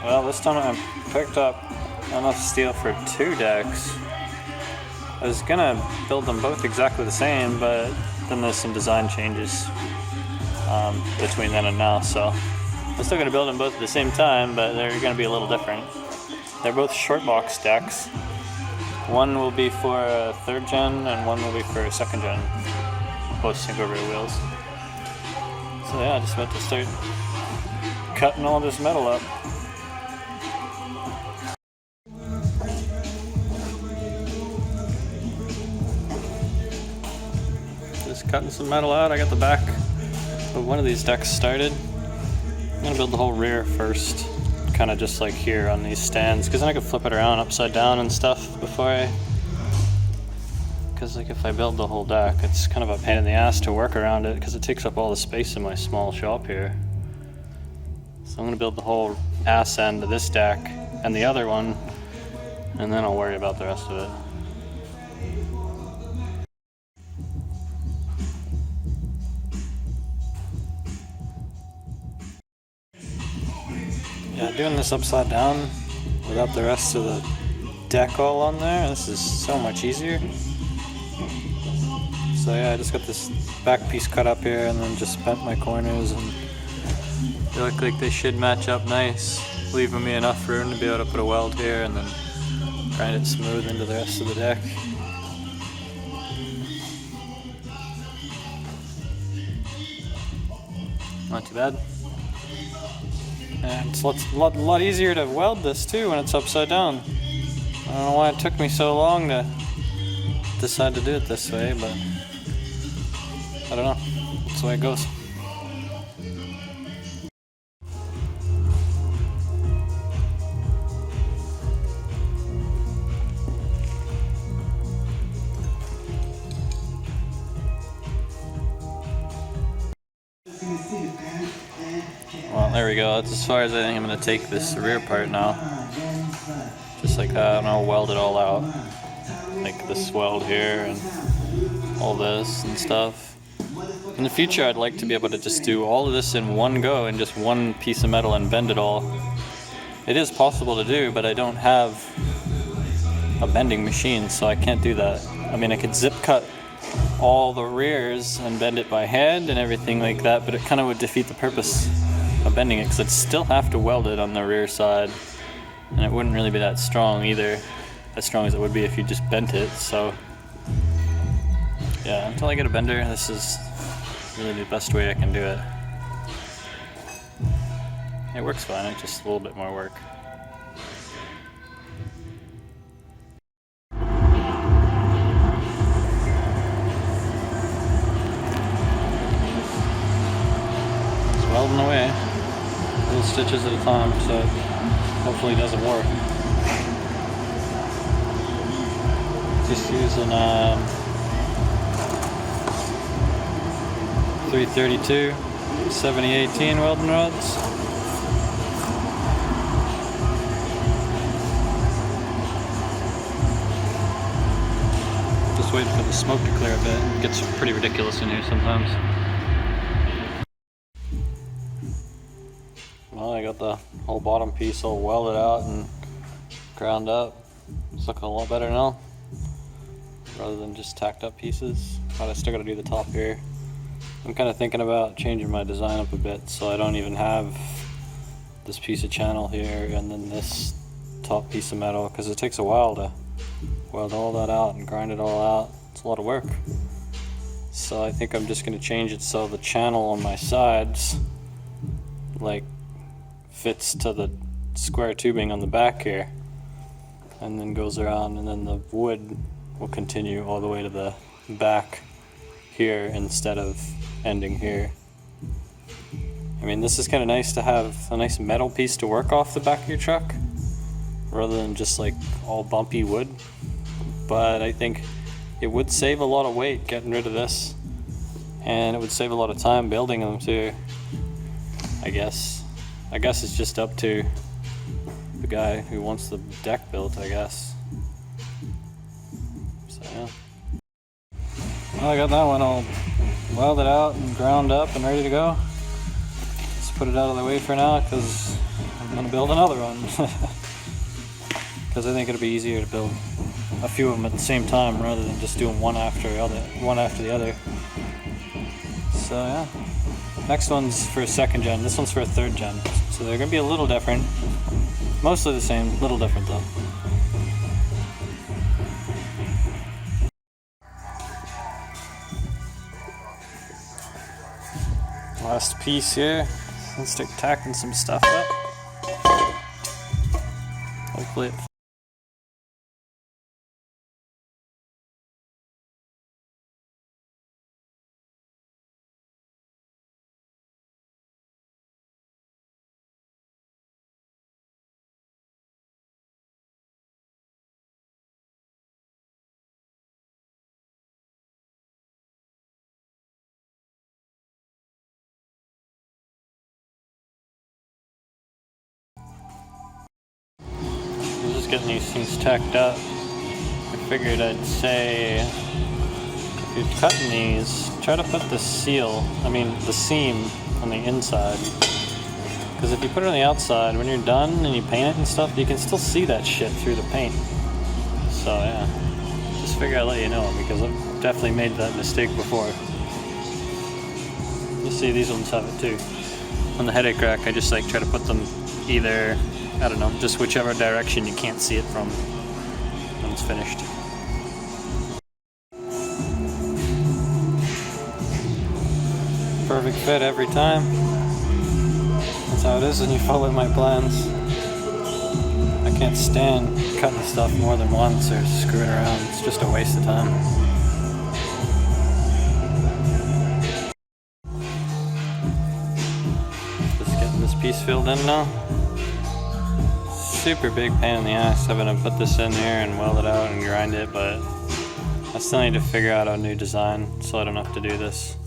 Well, this time I picked up enough steel for 2 decks. I was gonna build them both exactly the same, but then there's some design changes between then and now, so I'm still gonna build them both at the same time, but they're gonna be a little different. They're both Shortbox decks. One will be for a 3rd gen and one will be for a 2nd gen, both single rear wheels. So yeah, I just about to start cutting all this metal up. Just cutting some metal out. I got the back of one of these decks started. I'm gonna build the whole rear first, kind of just like here on these stands, because then I can flip it around upside down and stuff before because like if I build the whole deck, it's kind of a pain in the ass to work around it because it takes up all the space in my small shop here. So I'm gonna build the whole ass end of this deck and the other one, and then I'll worry about the rest of it. Yeah, doing this upside down without the rest of the deck all on there, this is so much easier. So yeah, I just got this back piece cut up here and then just bent my corners, and they look like they should match up nice, leaving me enough room to be able to put a weld here and then grind it smooth into the rest of the deck. Not too bad. And it's a lot easier to weld this too when it's upside down. I don't know why it took me so long to decide to do it this way, but I don't know. That's the way it goes. Well, there we go. That's as far as I think I'm going to take this rear part now. Just like that, and I'll weld it all out. Like this weld here and all this and stuff. In the future, I'd like to be able to just do all of this in one go and just one piece of metal and bend it all. It is possible to do, but I don't have a bending machine, so I can't do that. I mean, I could zip cut all the rears and bend it by hand and everything like that, but it kind of would defeat the purpose of bending it, because I'd still have to weld it on the rear side, and it wouldn't really be that strong either, as strong as it would be if you just bent it. So yeah, until I get a bender, this is really the best way I can do it. It works fine, it's just a little bit more work. Welding away, little stitches at a time, so hopefully it doesn't work. Just using 332 7018 welding rods. Just waiting for the smoke to clear a bit. It gets pretty ridiculous in here sometimes. Well, I got the whole bottom piece all welded out and ground up. It's looking a lot better now, rather than just tacked up pieces. But I still got to do the top here. I'm kind of thinking about changing my design up a bit, so I don't even have this piece of channel here and then this top piece of metal, because it takes a while to weld all that out and grind it all out. It's a lot of work. So I think I'm just going to change it so the channel on my sides like fits to the square tubing on the back here, and then goes around, and then the wood will continue all the way to the back here instead of ending here. I mean, this is kind of nice to have a nice metal piece to work off the back of your truck rather than just like all bumpy wood, but I think it would save a lot of weight getting rid of this, and it would save a lot of time building them too. I guess it's just up to the guy who wants the deck built, I guess. So yeah. Well, I got that one all welded out and ground up and ready to go. Let's put it out of the way for now, because I'm I'm gonna build another one. Because I think it'll be easier to build a few of them at the same time rather than just doing one after the other. So yeah. Next one's for a 2nd gen, this one's for a 3rd gen. So they're gonna be a little different. Mostly the same, little different though. Last piece here. Let's start tacking some stuff up. Hopefully it getting these things tacked up. I figured I'd say if you're cutting these, try to put the seam on the inside. Because if you put it on the outside, when you're done and you paint it and stuff, you can still see that shit through the paint. So yeah, just figure I'd let you know because I've definitely made that mistake before. You see these ones have it too. On the headache rack, I just like try to put them either, I don't know, just whichever direction you can't see it from when it's finished. Perfect fit every time. That's how it is when you follow my plans. I can't stand cutting stuff more than once or screwing around. It's just a waste of time. Just getting this piece filled in now. Super big pain in the ass having to put this in here and weld it out and grind it, but I still need to figure out a new design so I don't have to do this.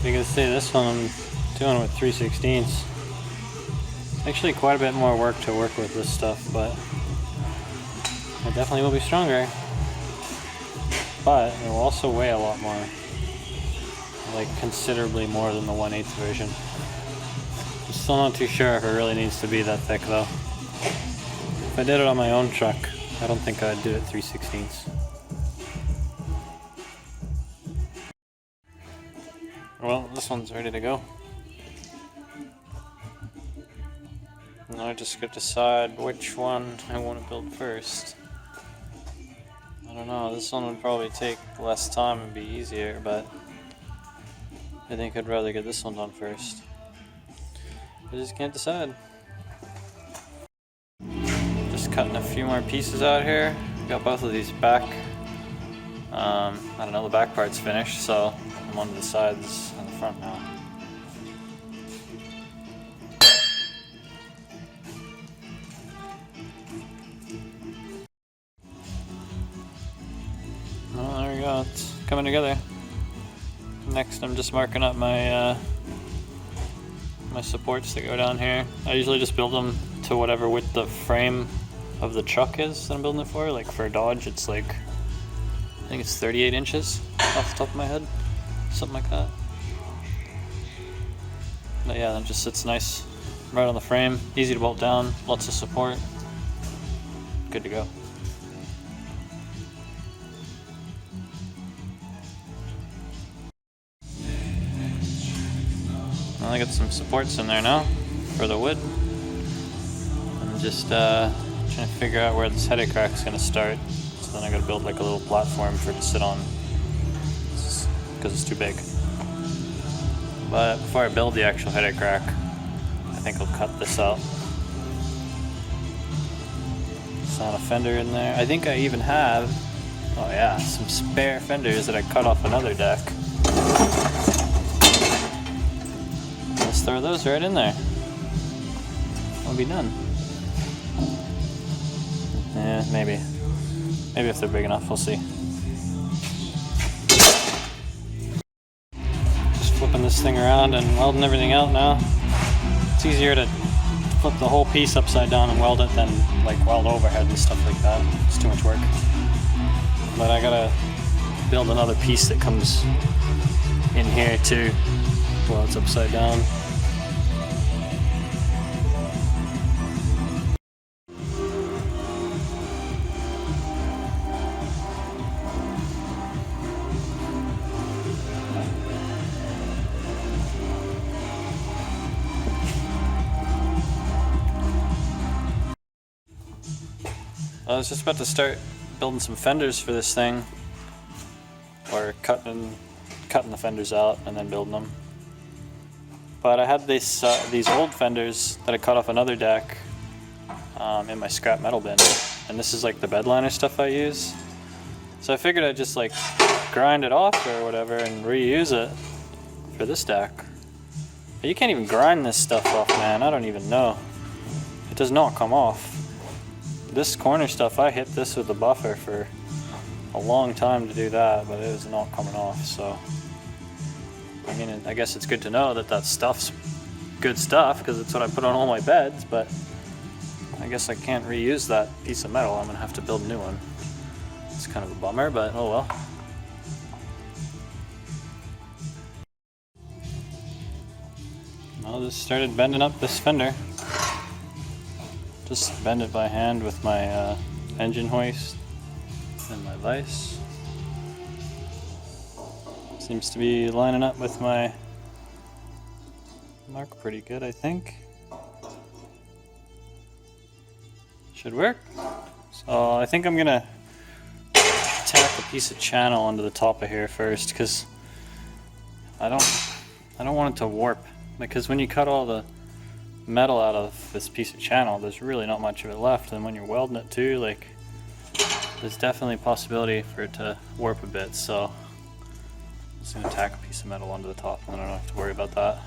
You can see this one I'm doing with 3/16. Actually quite a bit more work to work with this stuff, but it definitely will be stronger. But it will also weigh a lot more. Like considerably more than the 1/8 version. I'm still not too sure if it really needs to be that thick though. If I did it on my own truck, I don't think I'd do it 3/16. Well, this one's ready to go. Now I just got to decide which one I want to build first. I don't know, this one would probably take less time and be easier, but I think I'd rather get this one done first. I just can't decide. Just cutting a few more pieces out here. Got both of these back. I don't know, the back part's finished, so I'm on the sides and the front now. Well, there we go, it's coming together. Next I'm just marking up my my supports that go down here. I usually just build them to whatever width the frame of the truck is that I'm building it for. Like for a Dodge, it's like, I think it's 38 inches off the top of my head. Something like that. But yeah, that just sits nice right on the frame. Easy to bolt down, lots of support. Good to go. Well, I got some supports in there now for the wood. I'm just trying to figure out where this headache rack is going to start. So then I got to build like a little platform for it to sit on, because it's too big. But before I build the actual headache rack, I think I'll cut this out. It's not a fender in there. I think I even have, oh yeah, some spare fenders that I cut off another deck. Let's throw those right in there. I'll be done. Yeah, maybe. Maybe if they're big enough, we'll see. flipping this thing around and welding everything out now. It's easier to flip the whole piece upside down and weld it than like weld overhead and stuff like that. It's too much work. But I gotta build another piece that comes in here too while it's upside down. I was just about to start building some fenders for this thing, or cutting the fenders out and then building them. But I had these old fenders that I cut off another deck in my scrap metal bin, and this is like the bed liner stuff I use. So I figured I'd just like grind it off or whatever and reuse it for this deck. But you can't even grind this stuff off, man. I don't even know. It does not come off. This corner stuff, I hit this with a buffer for a long time to do that, but it is not coming off, so. I mean, I guess it's good to know that that stuff's good stuff, because it's what I put on all my beds, but I guess I can't reuse that piece of metal. I'm gonna have to build a new one. It's kind of a bummer, but oh well. I just started bending up this fender. Just bend it by hand with my engine hoist and my vise. Seems to be lining up with my mark pretty good, I think. Should work. So I think I'm gonna tack a piece of channel onto the top of here first, because I don't want it to warp, because when you cut all the metal out of this piece of channel, there's really not much of it left, and when you're welding it too, like, there's definitely a possibility for it to warp a bit. So I'm just going to tack a piece of metal onto the top and then I don't have to worry about that.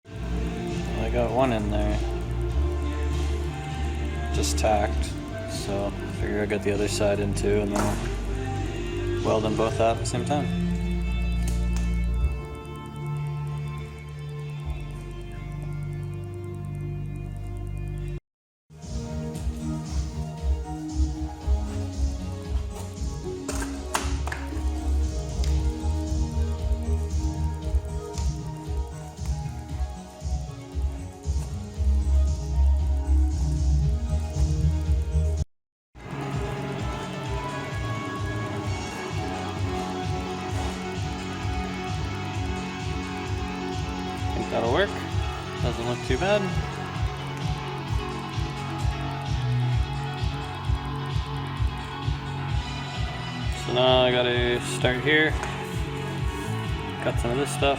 Well, I got one in there just tacked, so I figure I got the other side in too, and then weld them both out at the same time. That'll work. Doesn't look too bad. So now I gotta start here. Cut some of this stuff.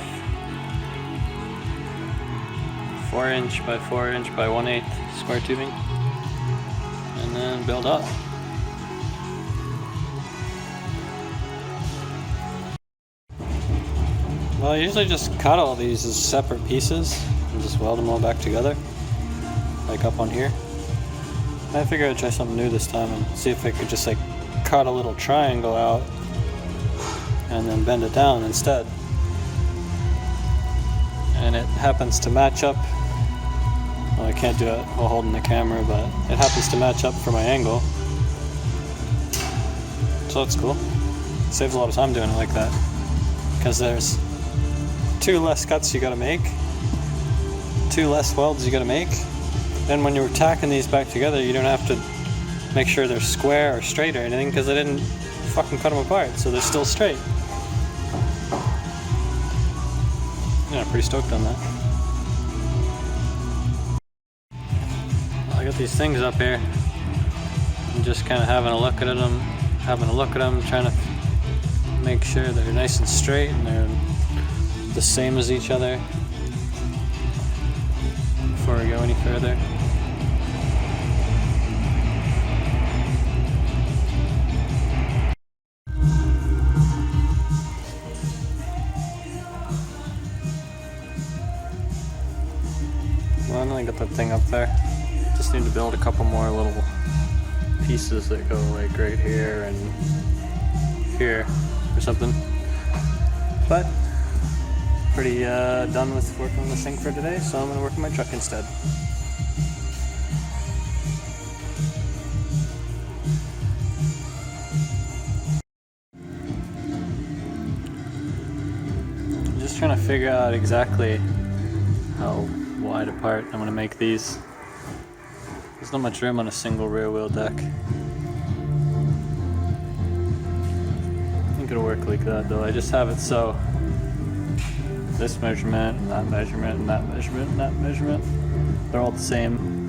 4" by 4" by 1/8 square tubing. And then build up. Well, I usually just cut all these as separate pieces and just weld them all back together, like up on here. I figured I'd try something new this time and see if I could just like cut a little triangle out and then bend it down instead. And it happens to match up. Well, I can't do it while holding the camera, but it happens to match up for my angle. So that's cool. It saves a lot of time doing it like that, because there's 2 less cuts you gotta make, 2 less welds you gotta make. Then when you're tacking these back together, you don't have to make sure they're square or straight or anything, because I didn't fucking cut them apart, so they're still straight. Yeah, pretty stoked on that. I got these things up here. I'm just kind of having a look at them, trying to make sure they're nice and straight and they're the same as each other before we go any further. Well, I got that thing up there. Just need to build a couple more little pieces that go like right here and here. or something. But pretty done with working on this thing for today, so I'm gonna work on my truck instead. I'm just trying to figure out exactly how wide apart I'm gonna make these. There's not much room on a single rear wheel deck. I think it'll work like that though. I just have it so this measurement, and that measurement, and that measurement, and that measurement, they're all the same.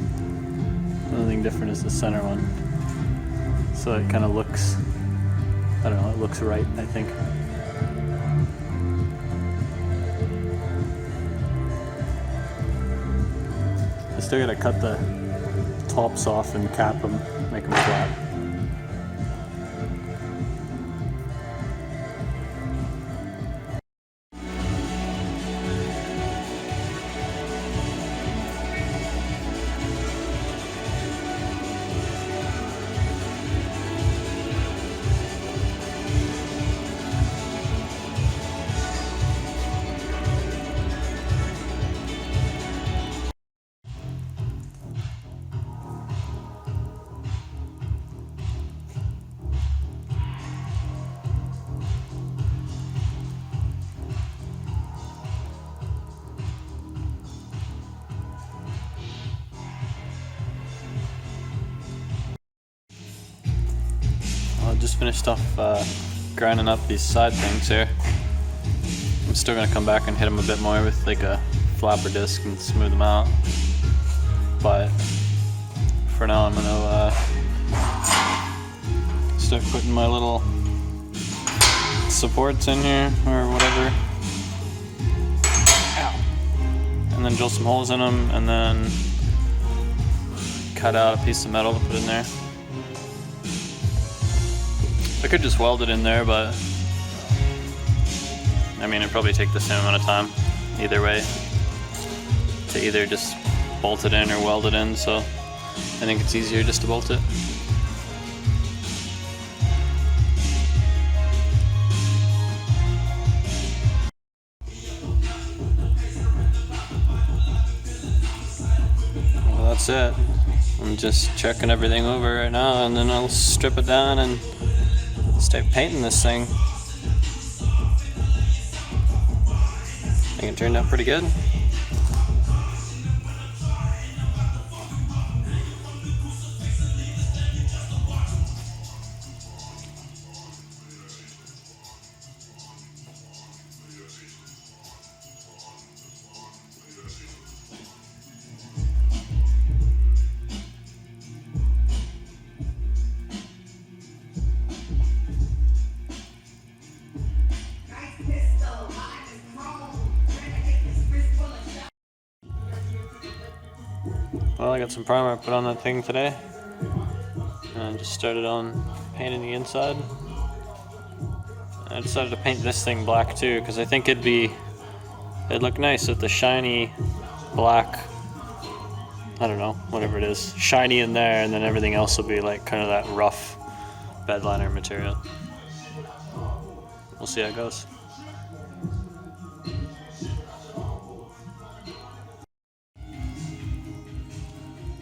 The only thing different is the center one. So it kind of looks, I don't know, it looks right, I think. I still gotta cut the tops off and cap them, make them flat. Just finished off grinding up these side things here. I'm still gonna come back and hit them a bit more with like a flapper disc and smooth them out. But for now I'm gonna start putting my little supports in here or whatever. Ow. And then drill some holes in them and then cut out a piece of metal to put in there. I could just weld it in there, but I mean, it'd probably take the same amount of time either way to either just bolt it in or weld it in, so I think it's easier just to bolt it. Well, that's it. I'm just checking everything over right now, and then I'll strip it down and start painting this thing. I think it turned out pretty good. Well, I got some primer I put on that thing today, and I just started on painting the inside. I decided to paint this thing black too, because I think it'd look nice with the shiny black, I don't know, whatever it is, shiny in there, and then everything else will be like kind of that rough bed liner material. We'll see how it goes.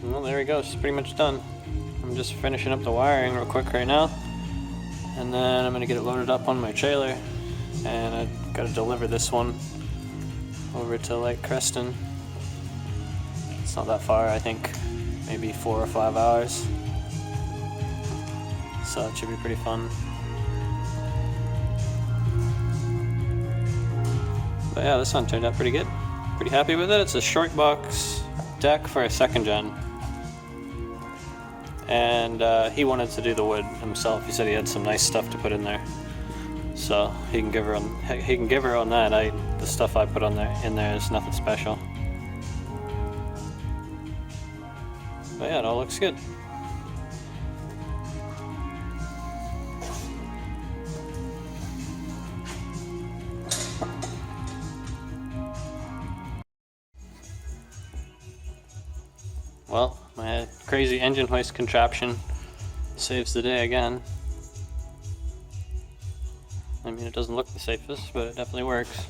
Well, there we go, it's pretty much done. I'm just finishing up the wiring real quick right now, and then I'm gonna get it loaded up on my trailer, and I gotta deliver this one over to Lake Creston. It's not that far, I think maybe 4 or 5 hours, so it should be pretty fun. But yeah, this one turned out pretty good. Pretty happy with it. It's a Shortbox deck for a 2nd gen. And he wanted to do the wood himself. He said he had some nice stuff to put in there, so he can give her on that. The stuff I put in there is nothing special. But yeah, it all looks good. Well, my crazy engine hoist contraption saves the day again. I mean, it doesn't look the safest, but it definitely works.